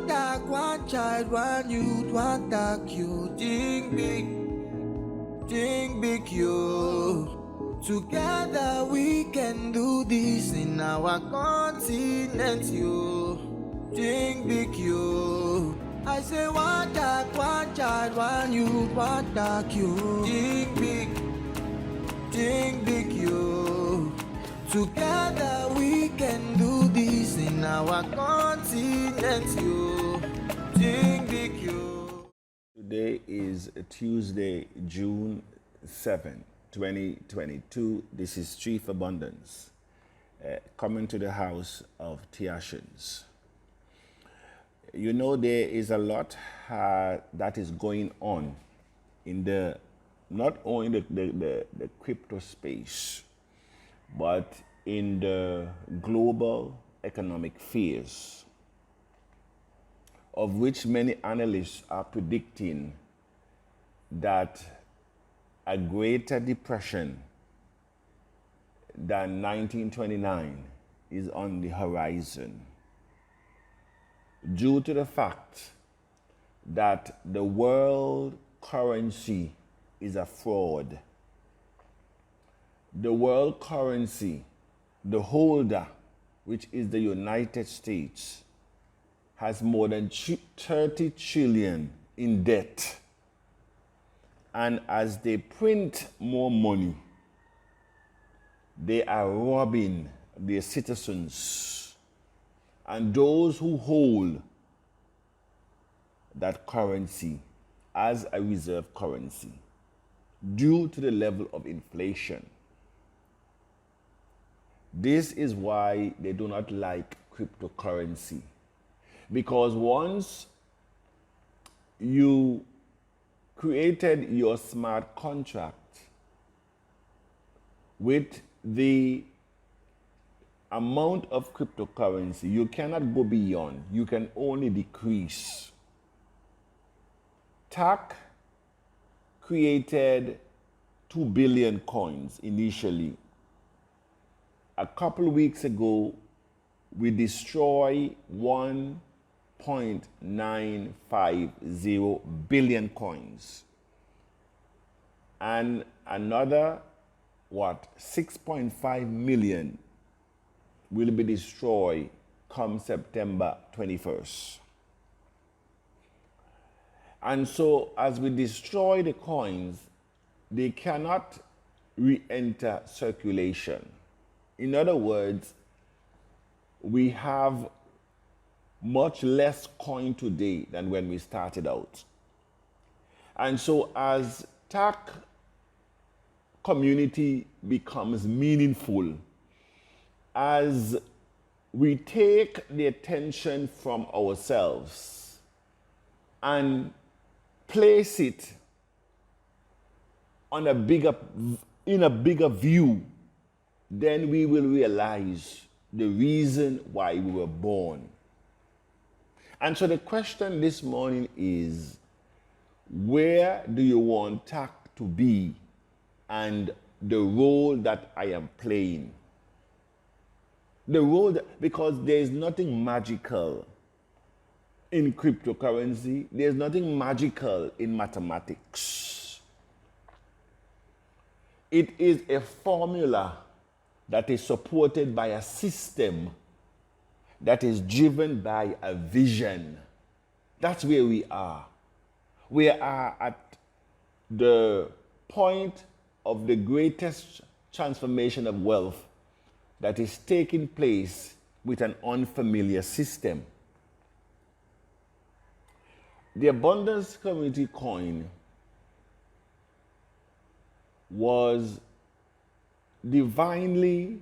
tag, one child, one youth, one tag you. Think big you. Together we can do this in our continent you. Think big you. I say one tag, one child, one youth, one tag you. Think big you. Together we can do this in our continent you. Think big you. Today is Tuesday, June 7, 2022. This is Chief Abundance coming to the house of Theacians. You know, there is a lot that is going on in the not only the crypto space, but in the global economic fears, of which many analysts are predicting that a greater depression than 1929 is on the horizon, due to the fact that the world currency is a fraud. The world currency, the holder, which is the United States, has more than 30 trillion in debt. And as they print more money, they are robbing their citizens and those who hold that currency as a reserve currency due to the level of inflation. This is why they do not like cryptocurrency. Because once you created your smart contract with the amount of cryptocurrency, you cannot go beyond. You can only decrease. TACC created 2 billion coins initially. A couple of weeks ago, we destroyed 1.950 billion coins. And another, 6.5 million will be destroyed come September 21st. And so as we destroy the coins, they cannot re-enter circulation. In other words, we have much less coin today than when we started out. And so as TACC community becomes meaningful, as we take the attention from ourselves and place it on in a bigger view, then we will realize the reason why we were born. And so the question this morning is, where do you want TACC to be and the role that I am playing? The role because there is nothing magical in cryptocurrency. There's nothing magical in mathematics. It is a formula that is supported by a system that is driven by a vision. That's where we are. We are at the point of the greatest transformation of wealth that is taking place with an unfamiliar system. The Abundance Community coin was divinely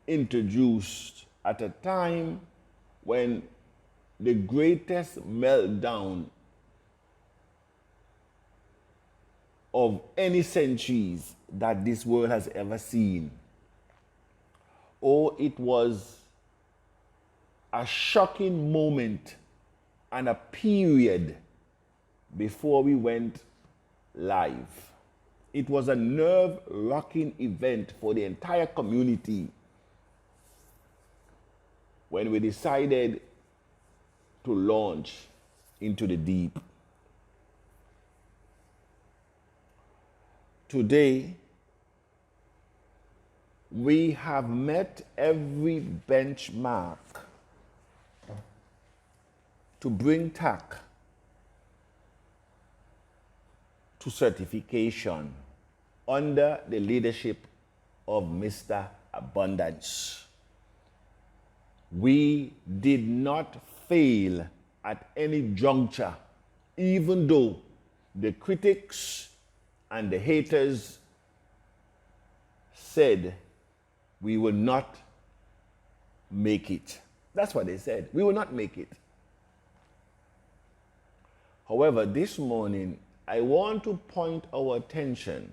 introduced at a time when the greatest meltdown of any centuries that this world has ever seen. Oh, it was a shocking moment and a period before we went live. It was a nerve-wracking event for the entire community. when we decided to launch into the deep. Today, we have met every benchmark to bring TACC to certification under the leadership of Mr. Abundance. We did not fail at any juncture, even though the critics and the haters said we will not make it. That's what they said. We will not make it. However, this morning, I want to point our attention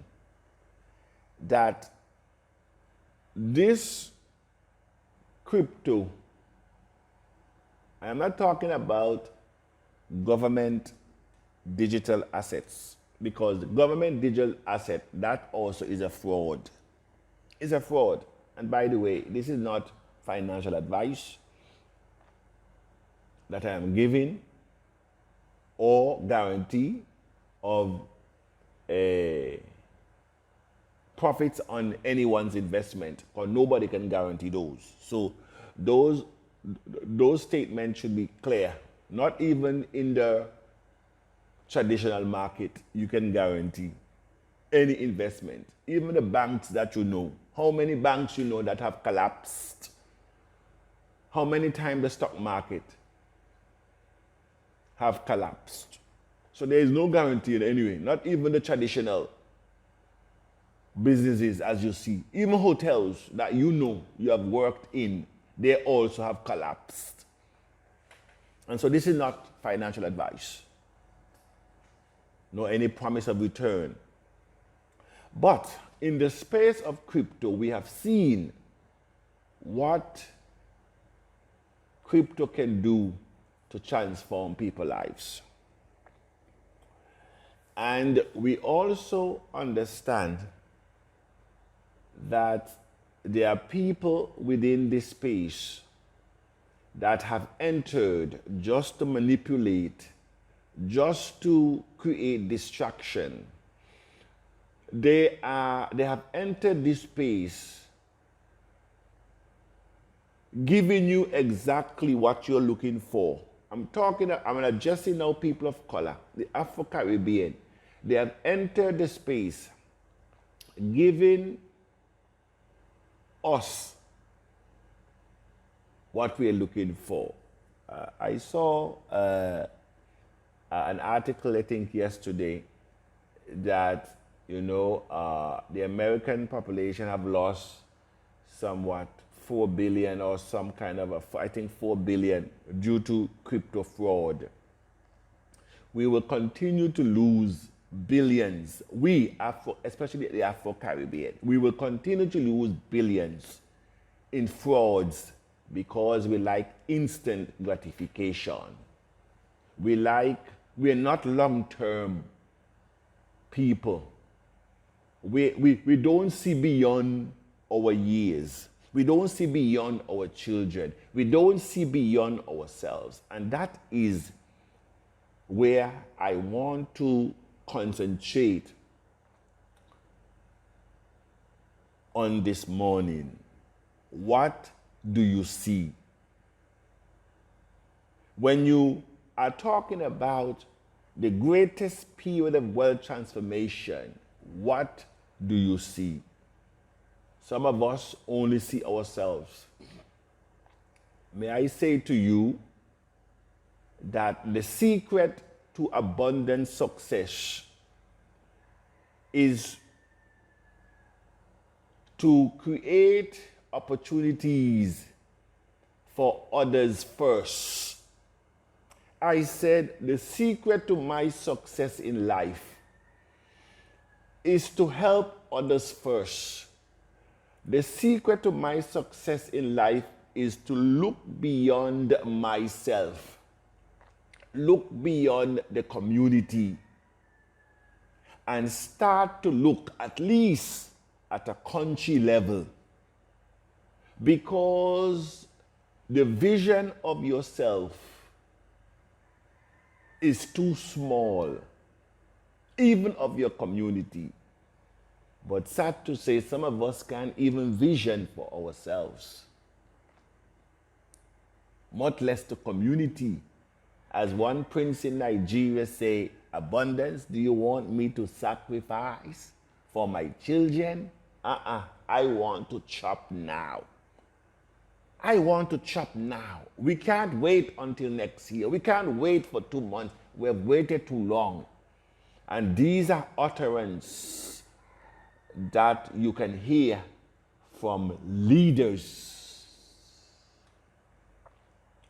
that this crypto, I'm not talking about government digital assets, because the government digital asset, that also is a fraud. It's a fraud. And by the way, this is not financial advice that I am giving or guarantee of profits on anyone's investment, or nobody can guarantee those. So those statements should be clear. Not even in the traditional market you can guarantee any investment. Even the banks that you know. How many banks you know that have collapsed? How many times the stock market have collapsed? So there is no guarantee in any way, not even the traditional businesses as you see. Even hotels that you know you have worked in, they also have collapsed. And so this is not financial advice, nor any promise of return. But in the space of crypto, we have seen what crypto can do to transform people's lives. And we also understand that there are people within this space that have entered just to manipulate, just to create distraction. They have entered this space giving you exactly what you're looking for. I'm addressing now people of color, the Afro-Caribbean. They have entered the space giving us what we are looking for. I saw an article, I think yesterday, that the American population have lost somewhat 4 billion or some kind of I think 4 billion due to crypto fraud. We will continue to lose billions. Especially the Afro-Caribbean, we will continue to lose billions in frauds because we like instant gratification. We are not long-term people. We don't see beyond our years. We don't see beyond our children. We don't see beyond ourselves. And that is where I want to concentrate on this morning. What do you see? When you are talking about the greatest period of wealth transformation, what do you see? Some of us only see ourselves. May I say to you that the secret to abundant success is to create opportunities for others first. I said the secret to my success in life is to help others first. The secret to my success in life is to look beyond myself, look beyond the community, and start to look at least at a country level. Because the vision of yourself is too small, even of your community. But sad to say, some of us can't even vision for ourselves, much less the community. As one prince in Nigeria say, abundance, do you want me to sacrifice for my children? I want to chop now. I want to chop now. We can't wait until next year. We can't wait for 2 months. We have waited too long. And these are utterances that you can hear from leaders.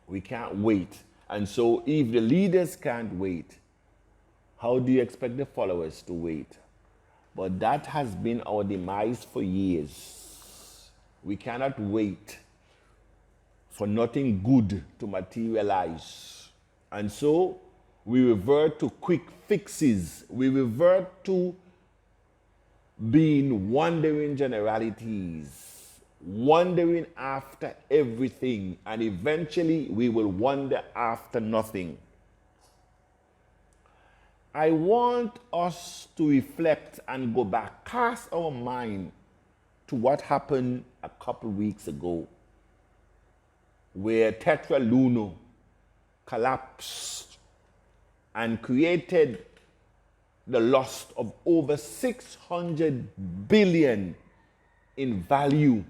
We can't wait. And so if the leaders can't wait, how do you expect the followers to wait? But that has been our demise for years. We cannot wait for nothing good to materialize. And so we revert to quick fixes. We revert to being wandering generalities, wandering after everything, and eventually we will wander after nothing. I want us to reflect and go back, cast our mind to what happened a couple weeks ago, where Tetra Luno collapsed and created the loss of over 600 billion in value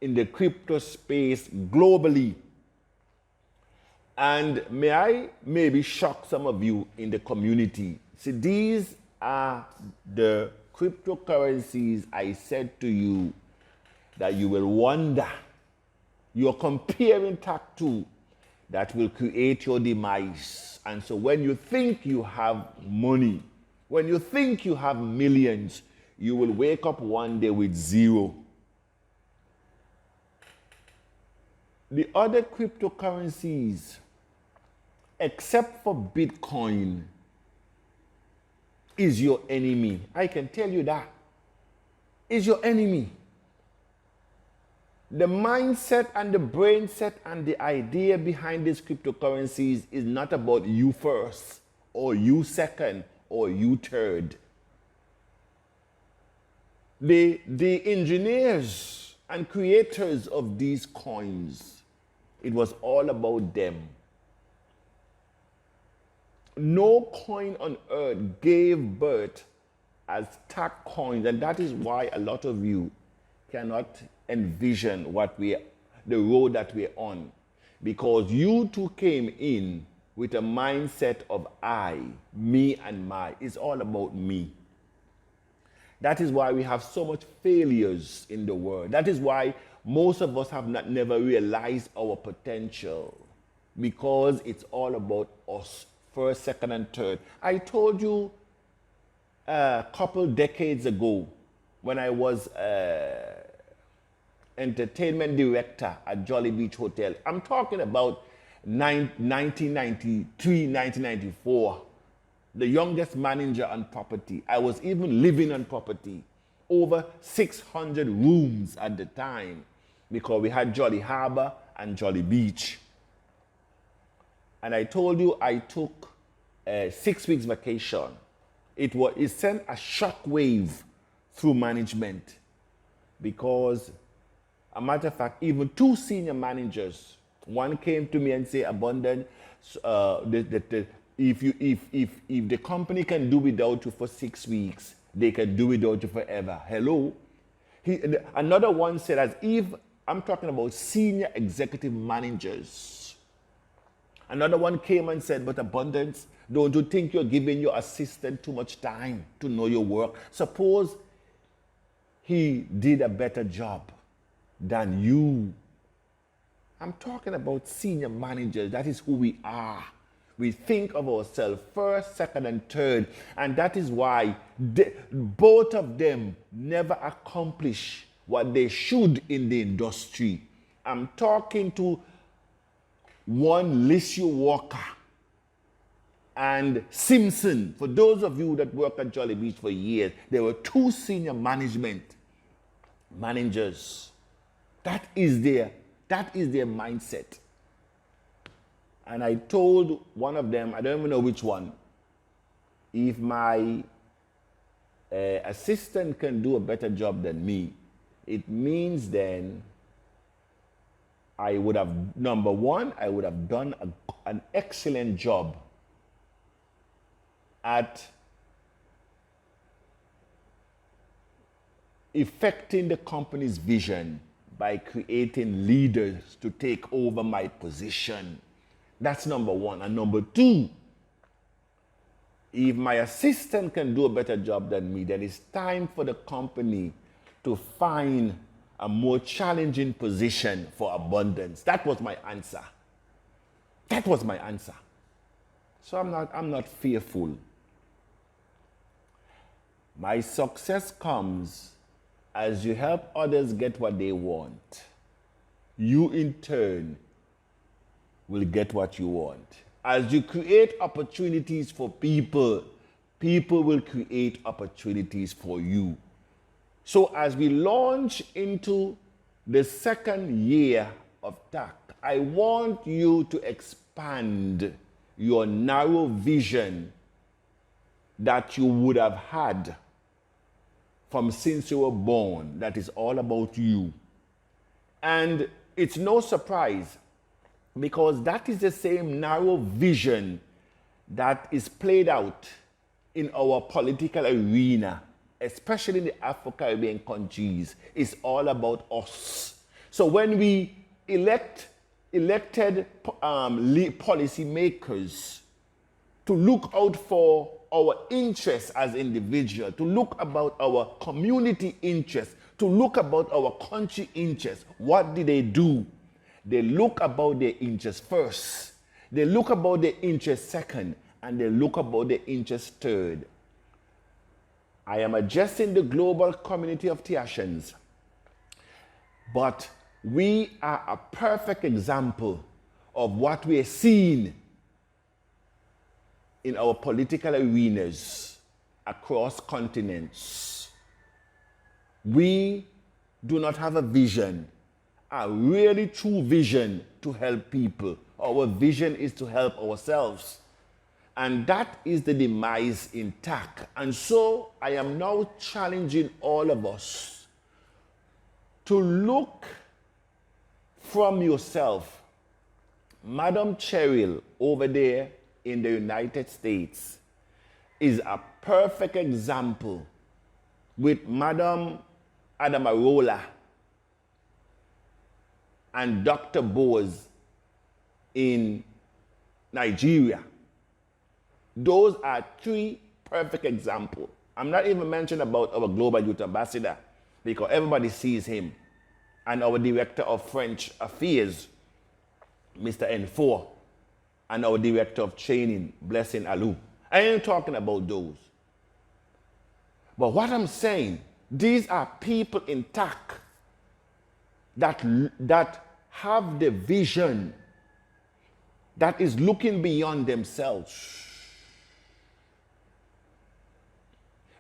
in the crypto space globally. And may I maybe shock some of you in the community. See, these are the cryptocurrencies I said to you that you will wonder. You're comparing TACC that will create your demise. And so when you think you have money, when you think you have millions, you will wake up one day with zero. The other cryptocurrencies, except for Bitcoin, is your enemy. I can tell you that. Is your enemy. The mindset and the brain set and the idea behind these cryptocurrencies is not about you first, or you second, or you third. The engineers and creators of these coins, it was all about them. No coin on earth gave birth as TACC coins, and that is why a lot of you cannot envision the road that we're on, because you two came in with a mindset of I, me, and my. It's all about me. That is why we have so much failures in the world. That is why most of us have never realized our potential, because it's all about us, first, second, and third. I told you a couple decades ago when I was entertainment director at Jolly Beach Hotel. I'm talking about 1993, 1994. The youngest manager on property. I was even living on property. Over 600 rooms at the time, because we had Jolly Harbor and Jolly Beach. And I told you I took a 6 weeks vacation. It sent a shockwave through management, because, a matter of fact, even 2 senior managers, one came to me and said, Abundant, if the company can do without you for 6 weeks, they can do without you forever. Hello? Another one said, as if, I'm talking about senior executive managers. Another one came and said, but Abundance, don't you think you're giving your assistant too much time to know your work? Suppose he did a better job than you. I'm talking about senior managers. That is who we are. We think of ourselves first, second, and third. And that is why both of them never accomplish what they should in the industry. I'm talking to one, Lissu Walker and Simpson. For those of you that work at Jolly Beach for years, there were 2 senior managers. That is their That is their mindset. And I told one of them, I don't even know which one, if my assistant can do a better job than me, it means then I would have, number one, I would have done an excellent job at effecting the company's vision by creating leaders to take over my position. That's number one. And number two, if my assistant can do a better job than me, then it's time for the company to find a more challenging position for abundance. That was my answer. That was my answer. So I'm not fearful. My success comes as you help others get what they want. You in turn will get what you want. As you create opportunities for people, people will create opportunities for you. So as we launch into the second year of TACC, I want you to expand your narrow vision that you would have had from since you were born, that is all about you. And it's no surprise, because that is the same narrow vision that is played out in our political arena, especially in the Afro-Caribbean countries. It's all about us. So when we elected policy makers to look out for our interests as individuals, to look about our community interests, to look about our country interests, what did they do? They look about their interests first. They look about their interests second, and they look about their interests third. I am addressing the global community of Tiashans, but we are a perfect example of what we are seeing in our political arenas across continents. We do not have a vision, a really true vision to help people. Our vision is to help ourselves. And that is the demise in TACC. And so I am now challenging all of us to look from yourself. Madam Cheryl over there in the United States is a perfect example with Madam Adamarola and Dr. Bose in Nigeria. Those are three perfect examples. I'm not even mentioning about our Global Youth Ambassador, because everybody sees him, and our Director of French Affairs, Mr. N4, and our Director of Training, Blessing Alou. I ain't talking about those. But what I'm saying, these are people in TACC that have the vision that is looking beyond themselves.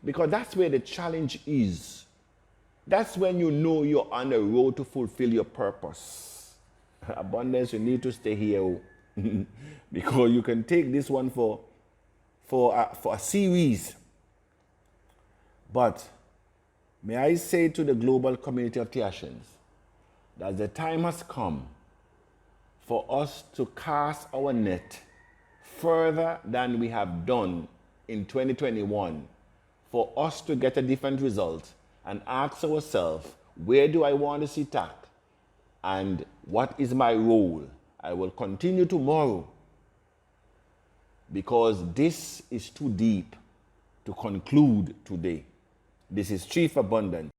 Because that's where the challenge is. That's when you know you're on the road to fulfill your purpose. Abundance, you need to stay here. Because you can take this one for a series. But may I say to the global community of Tiashans that the time has come for us to cast our net further than we have done in 2021, for us to get a different result and ask ourselves, where do I want to see TACC? And what is my role? I will continue tomorrow, because this is too deep to conclude today. This is Chief Abundance.